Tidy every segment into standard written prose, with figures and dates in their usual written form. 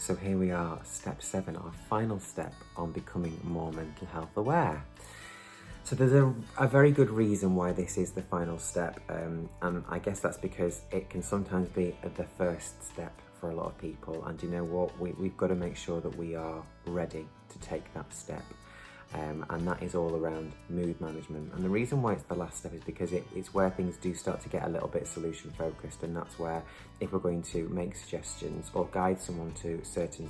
So here we are, step 7, our final step on becoming more mental health aware. So there's a very good reason why this is the final step, and I guess that's because it can sometimes be the first step for a lot of people, and you know what, we've got to make sure that we are ready to take that step. And that is all around mood management. And the reason why it's the last step is because it's where things do start to get a little bit solution focused, and that's where, if we're going to make suggestions or guide someone to certain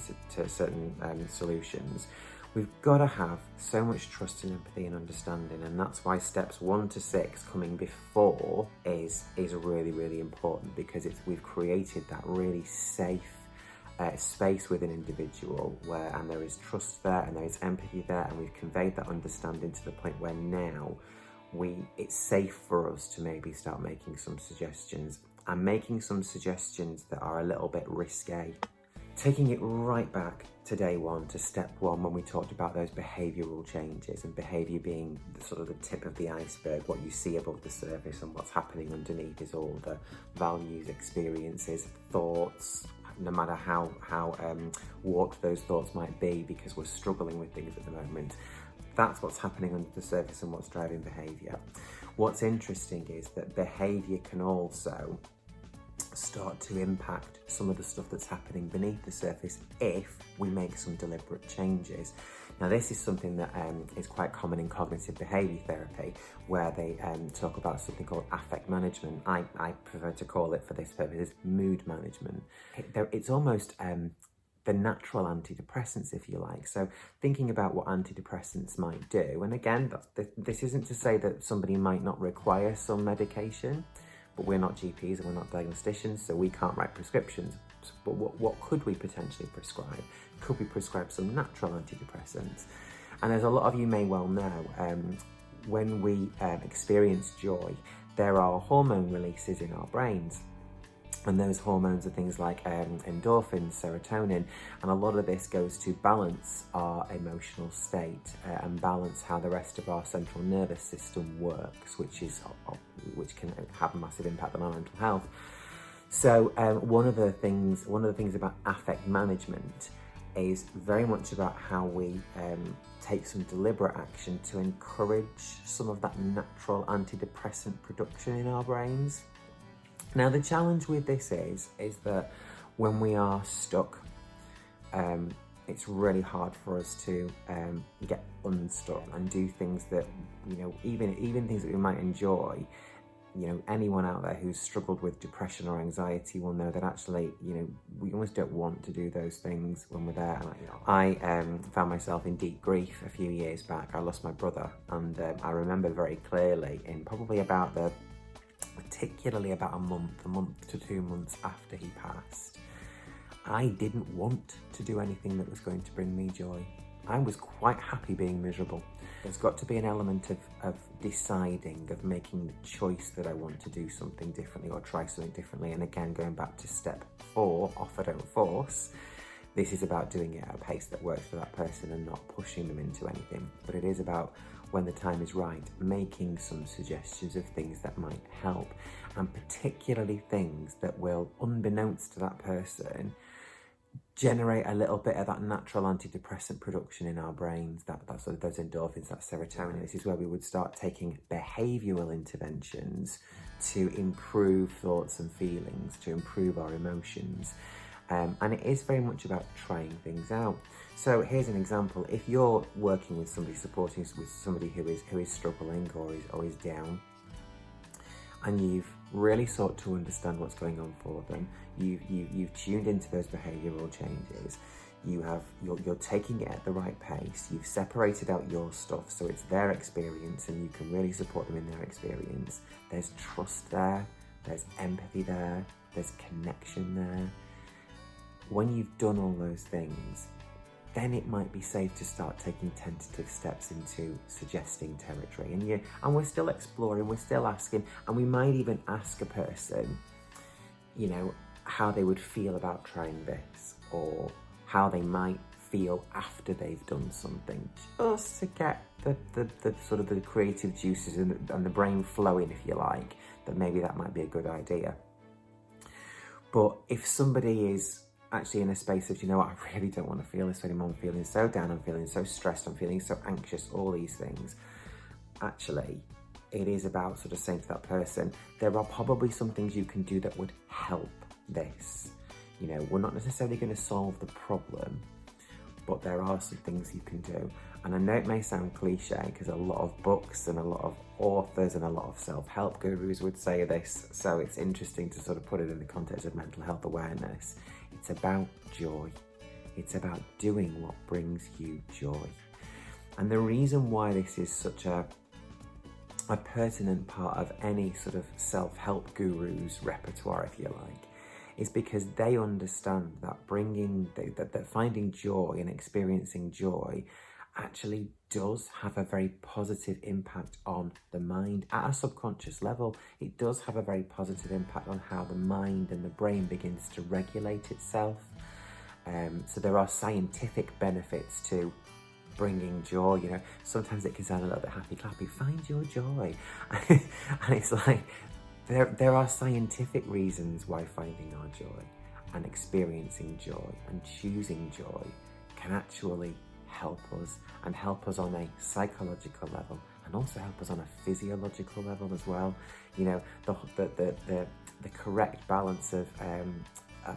solutions, we've got to have so much trust and empathy and understanding, and that's why steps 1 to 6 coming before is really, really important, because we've created that really safe space with an individual and there is trust there and there is empathy there, and we've conveyed that understanding to the point where now it's safe for us to maybe start making some suggestions, and making some suggestions that are a little bit risque. Taking it right back to day 1, to step 1, when we talked about those behavioural changes, and behaviour being sort of the tip of the iceberg, what you see above the surface, and what's happening underneath is all the values, experiences, thoughts, no matter how warped those thoughts might be, because we're struggling with things at the moment. That's what's happening under the surface and what's driving behaviour. What's interesting is that behaviour can also start to impact some of the stuff that's happening beneath the surface if we make some deliberate changes. Now, this is something that is quite common in cognitive behaviour therapy, where they talk about something called affect management. I prefer to call it, for this purpose, mood management. It's almost the natural antidepressants, if you like. So thinking about what antidepressants might do, and again, this isn't to say that somebody might not require some medication, but we're not GPs and we're not diagnosticians, so we can't write prescriptions. But what could we potentially prescribe? Could we prescribe some natural antidepressants? And as a lot of you may well know, when we experience joy, there are hormone releases in our brains. And those hormones are things like endorphins, serotonin, and a lot of this goes to balance our emotional state and balance how the rest of our central nervous system works, which can have a massive impact on our mental health. So one of the things about affect management is very much about how we take some deliberate action to encourage some of that natural antidepressant production in our brains. Now, the challenge with this is that when we are stuck, it's really hard for us to get unstuck and do things that, you know, even things that we might enjoy. You know, anyone out there who's struggled with depression or anxiety will know that actually, you know, we almost don't want to do those things when we're there. I found myself in deep grief a few years back. I lost my brother, and I remember very clearly, in probably particularly about a month to 2 months after he passed, I didn't want to do anything that was going to bring me joy. I was quite happy being miserable. There's got to be an element of deciding, of making the choice that I want to do something differently or try something differently. And again, going back to step 4, offer, don't force, this is about doing it at a pace that works for that person and not pushing them into anything. But it is about, when the time is right, making some suggestions of things that might help, and particularly things that will, unbeknownst to that person, generate a little bit of that natural antidepressant production in our brains, that sort of those endorphins, that serotonin. This is where we would start taking behavioural interventions to improve thoughts and feelings, to improve our emotions. And it is very much about trying things out. So here's an example. If you're working with somebody, supporting with somebody who is struggling or is down, and you've really sought to understand what's going on for them, you've tuned into those behavioural changes, you're taking it at the right pace, you've separated out your stuff so it's their experience and you can really support them in their experience. There's trust there, there's empathy there, there's connection there. When you've done all those things, then it might be safe to start taking tentative steps into suggesting territory. And we're still exploring, we're still asking, and we might even ask a person, you know, how they would feel about trying this, or how they might feel after they've done something, just to get the sort of the creative juices and the brain flowing, if you like, that maybe that might be a good idea. But if somebody is actually in a space of, you know what, I really don't want to feel this anymore. I'm feeling so down, I'm feeling so stressed, I'm feeling so anxious, all these things. Actually, it is about sort of saying to that person, there are probably some things you can do that would help this. You know, we're not necessarily going to solve the problem, but there are some things you can do. And I know it may sound cliche because a lot of books and a lot of authors and a lot of self-help gurus would say this, so it's interesting to sort of put it in the context of mental health awareness. It's about joy. It's about doing what brings you joy. And the reason why this is such a pertinent part of any sort of self-help guru's repertoire, if you like, is because they understand that that finding joy and experiencing joy actually does have a very positive impact on the mind at a subconscious level. It does have a very positive impact on how the mind and the brain begins to regulate itself. So there are scientific benefits to bringing joy. You know, sometimes it can sound a little bit happy clappy, find your joy. And it's like, there are scientific reasons why finding our joy and experiencing joy and choosing joy can actually help us, and help us on a psychological level, and also help us on a physiological level as well. You know, the correct balance of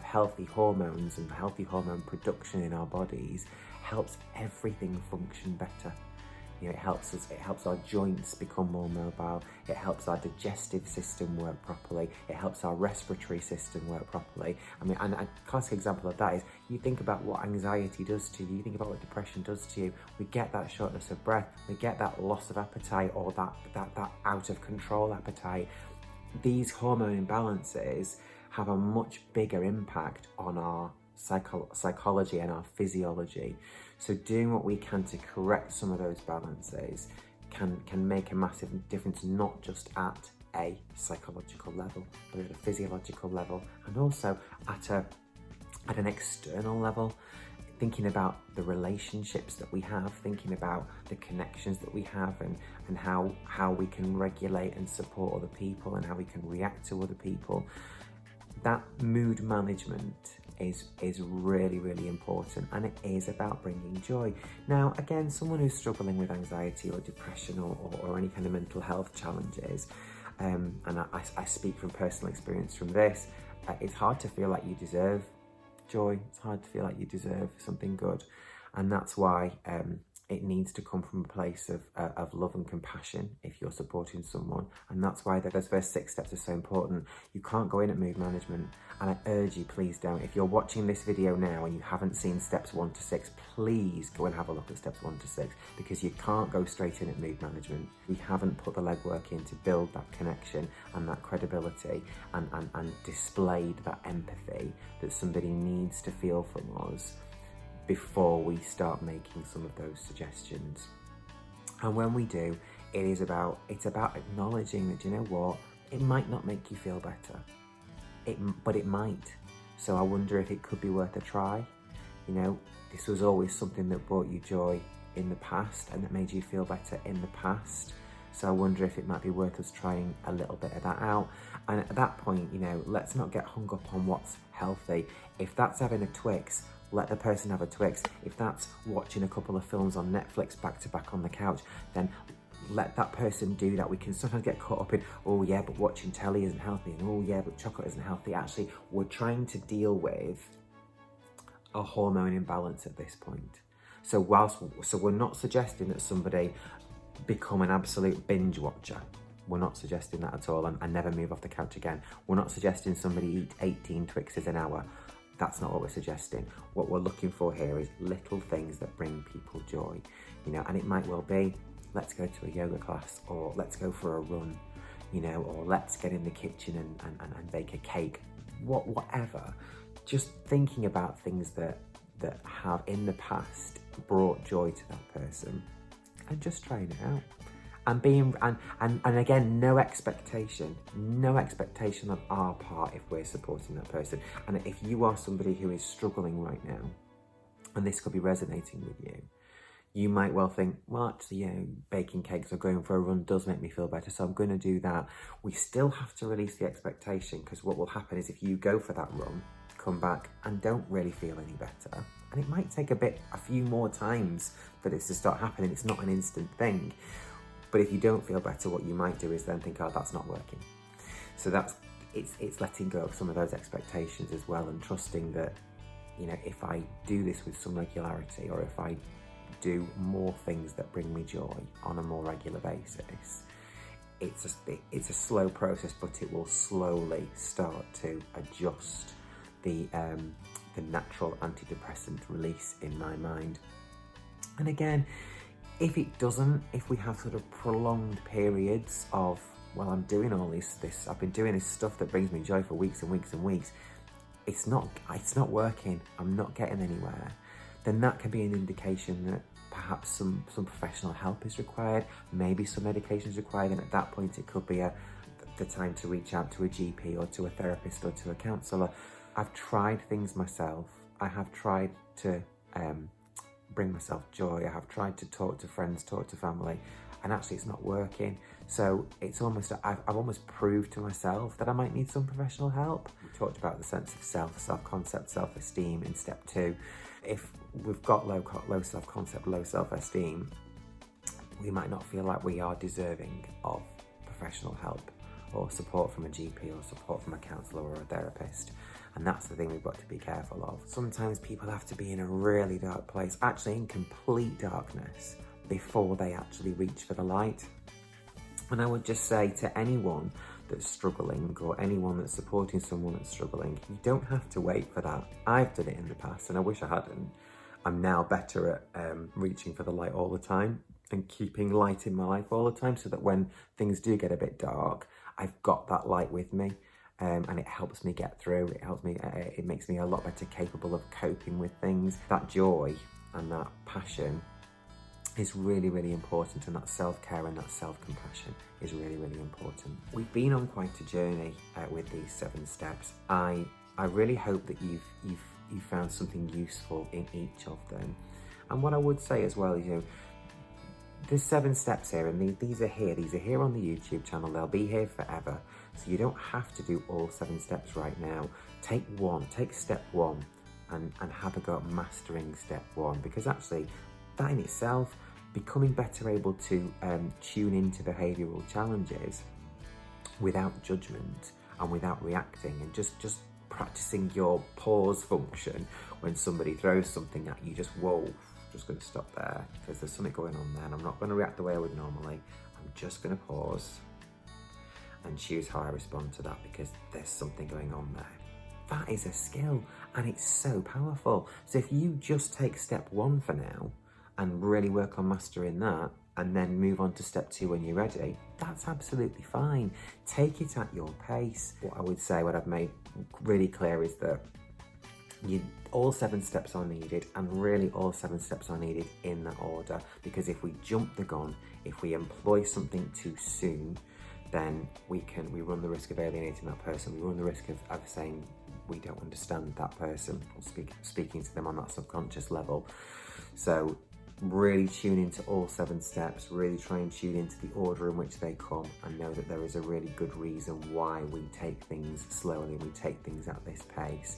healthy hormones and healthy hormone production in our bodies helps everything function better. You know, it helps our joints become more mobile, it helps our digestive system work properly, it helps our respiratory system work properly. I mean, and a classic example of that is, you think about what anxiety does to you, you think about what depression does to you. We get that shortness of breath, we get that loss of appetite, or that out of control appetite. These hormone imbalances have a much bigger impact on our psychology and our physiology. So doing what we can to correct some of those balances can make a massive difference, not just at a psychological level, but at a physiological level, and also at an external level. Thinking about the relationships that we have, thinking about the connections that we have, and how we can regulate and support other people, and how we can react to other people. That mood management is really, really important, and it is about bringing joy. Now, again, someone who's struggling with anxiety or depression or any kind of mental health challenges, and I speak from personal experience from this, it's hard to feel like you deserve joy. It's hard to feel like you deserve something good, and that's why it needs to come from a place of love and compassion if you're supporting someone. And that's why those first 6 steps are so important. You can't go in at mood management, and I urge you, please don't. If you're watching this video now and you haven't seen steps 1 to 6, please go and have a look at steps 1 to 6, because you can't go straight in at mood management. We haven't put the legwork in to build that connection and that credibility and displayed that empathy that somebody needs to feel from us before we start making some of those suggestions. And when we do, it's about acknowledging that, you know what, it might not make you feel better, but it might. So I wonder if it could be worth a try. You know, this was always something that brought you joy in the past and that made you feel better in the past. So I wonder if it might be worth us trying a little bit of that out. And at that point, you know, let's not get hung up on what's healthy. If that's having a Twix, let the person have a Twix. If that's watching a couple of films on Netflix back to back on the couch, then let that person do that. We can sometimes get caught up in, oh yeah, but watching telly isn't healthy, and oh yeah, but chocolate isn't healthy. Actually, we're trying to deal with a hormone imbalance at this point. So we're not suggesting that somebody become an absolute binge watcher. We're not suggesting that at all, and never move off the couch again. We're not suggesting somebody eat 18 Twixes an hour. That's not what we're suggesting. What we're looking for here is little things that bring people joy, you know, and it might well be, let's go to a yoga class, or let's go for a run, you know, or let's get in the kitchen and bake a cake, whatever. Just thinking about things that have in the past brought joy to that person, and just trying it out. And again, no expectation on our part if we're supporting that person. And if you are somebody who is struggling right now, and this could be resonating with you, you might well think, well, actually, you know, baking cakes or going for a run does make me feel better, so I'm going to do that. We still have to release the expectation, because what will happen is if you go for that run, come back and don't really feel any better. And it might take a few more times for this to start happening. It's not an instant thing. But if you don't feel better, what you might do is then think, oh, that's not working. So it's letting go of some of those expectations as well, and trusting that, if I do this with some regularity, or if I do more things that bring me joy on a more regular basis, it's a slow process, but it will slowly start to adjust the natural antidepressant release in my mind. And again, if it doesn't, if we have sort of prolonged periods of, well, I'm doing all this, I've been doing this stuff that brings me joy for weeks and weeks and weeks, it's not working, I'm not getting anywhere, then that can be an indication that perhaps some professional help is required, maybe some medication is required, and at that point it could be the time to reach out to a GP or to a therapist or to a counsellor. I've tried things myself. I have tried to bring myself joy. I have tried to talk to friends, talk to family, and actually it's not working. So it's almost, I've almost proved to myself that I might need some professional help. We talked about the sense of self-concept, self-esteem in step 2. If we've got low self-concept, low self-esteem, we might not feel like we are deserving of professional help or support from a GP or support from a counsellor or a therapist. And that's the thing we've got to be careful of. Sometimes people have to be in a really dark place, actually in complete darkness, before they actually reach for the light. And I would just say to anyone that's struggling, or anyone that's supporting someone that's struggling, you don't have to wait for that. I've done it in the past and I wish I hadn't. I'm now better at reaching for the light all the time and keeping light in my life all the time, so that when things do get a bit dark, I've got that light with me. And it helps me get through. It makes me a lot better capable of coping with things. That joy and that passion is really, really important, and that self-care and that self-compassion is really, really important. We've been on quite a journey with these 7 steps. I really hope that you've found something useful in each of them. And what I would say as well is, there's 7 steps here, and these are here on the YouTube channel. They'll be here forever. So you don't have to do all 7 steps right now. Take step 1 and have a go at mastering step 1, because actually that in itself, becoming better able to tune into behavioural challenges without judgment and without reacting, and just practicing your pause function when somebody throws something at you. Just whoa, just going to stop there because there's something going on there, and I'm not going to react the way I would normally. I'm just going to pause and choose how I respond to that, because there's something going on there. That is a skill, and it's so powerful. So if you just take step 1 for now and really work on mastering that, and then move on to step 2 when you're ready, that's absolutely fine. Take it at your pace. What I would say, what I've made really clear, is that all 7 steps are needed, and really all 7 steps are needed in that order, because if we jump the gun, if we employ something too soon, then we run the risk of alienating that person. We run the risk of saying we don't understand that person, or speaking to them on that subconscious level. So really tune into all 7 steps, really try and tune into the order in which they come, and know that there is a really good reason why we take things slowly, we take things at this pace.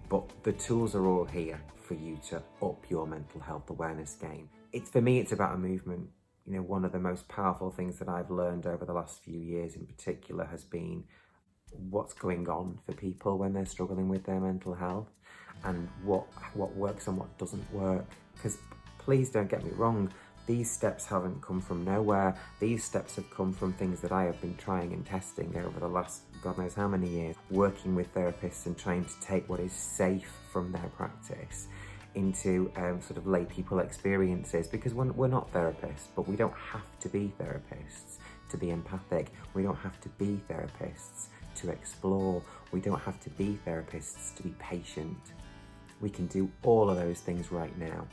But the tools are all here for you to up your mental health awareness game. For me, it's about a movement. One of the most powerful things that I've learned over the last few years in particular has been what's going on for people when they're struggling with their mental health, and what works and what doesn't work. Because please don't get me wrong, these steps haven't come from nowhere. These steps have come from things that I have been trying and testing over the last God knows how many years, working with therapists and trying to take what is safe from their practice into sort of lay people experiences, because we're not therapists, but we don't have to be therapists to be empathic. We don't have to be therapists to explore. We don't have to be therapists to be patient. We can do all of those things right now.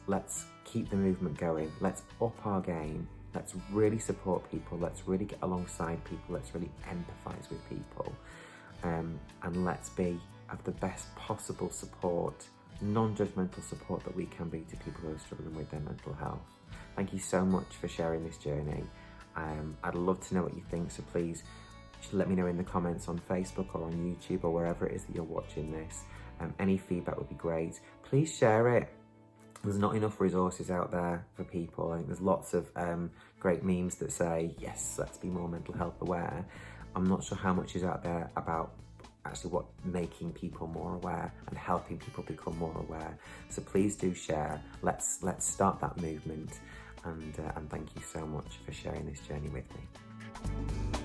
Let's keep the movement going. Let's up our game. Let's really support people. Let's really get alongside people. Let's really empathise with people. And let's be of the best possible support, non-judgmental support that we can be to people who are struggling with their mental health. Thank you so much for sharing this journey. I'd love to know what you think, so please Just let me know in the comments on Facebook or on YouTube or wherever it is that you're watching this. Any feedback would be great. Please share it. There's not enough resources out there for people. I think there's lots of great memes that say, yes, let's be more mental health aware. I'm not sure how much is out there about actually what making people more aware and helping people become more aware. So please do share. Let's start that movement. And thank you so much for sharing this journey with me.